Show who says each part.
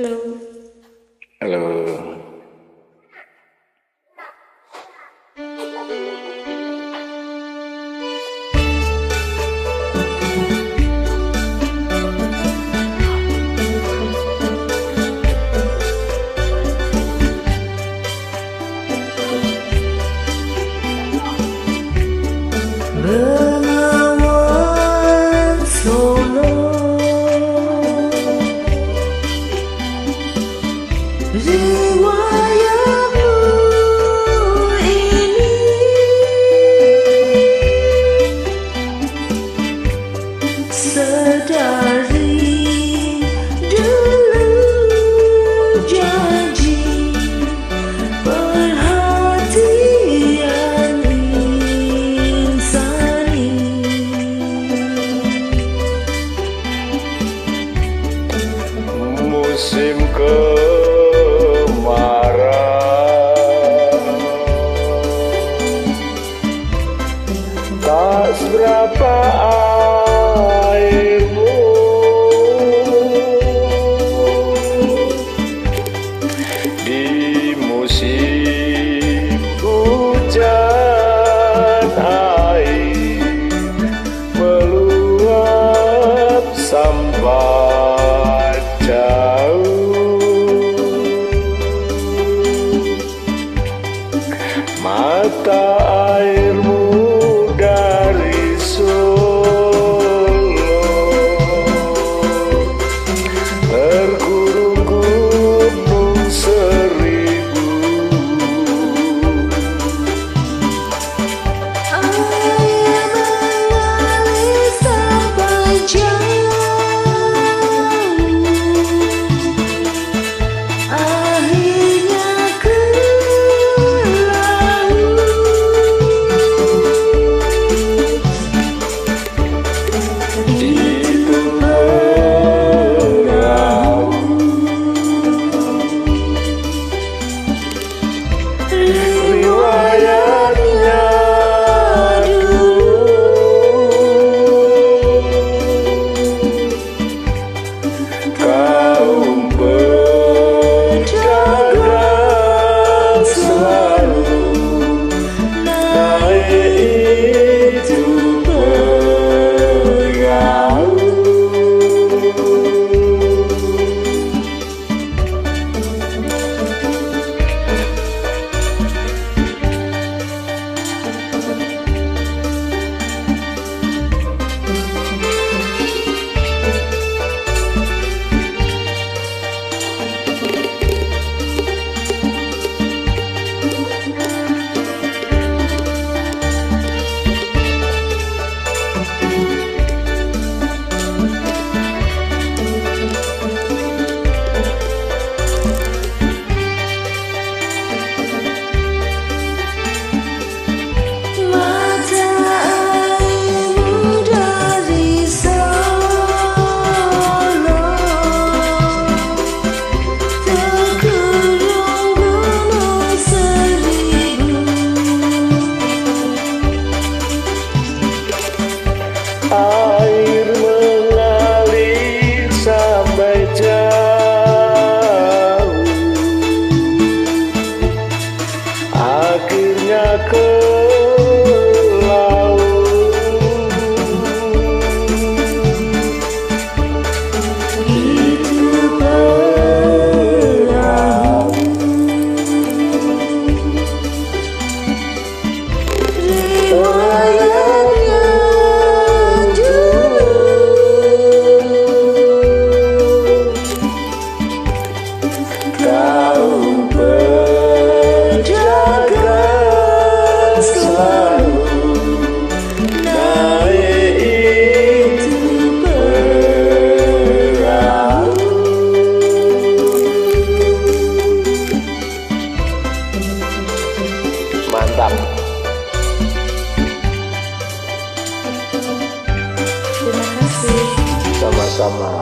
Speaker 1: Halo.
Speaker 2: Halo.
Speaker 1: Bengawan Solo, riwayatmu ini sedari dulu janji perhatian insani.
Speaker 2: Musim kemarau tak seberapa airmu, di musim hujan air meluap sampai jauh. Mata airmu dari Solo tergurung gunung seribu.
Speaker 1: Air mengalir sampai jauh, akhirnya ke laut. Itu perahu riwayatnya dulu,
Speaker 2: Kaum pedagang selalu naik itu perahu.
Speaker 1: mata airmu dari Solo terkurung gunung seribu.
Speaker 2: Air mengalir sampai jauh, akhirnya ke laut.
Speaker 1: Itu perahu riwayatnya dulu,
Speaker 2: Kaum pedagang selalu naik itu perahu. Mantap.
Speaker 1: terima kasih.
Speaker 2: Sama-sama.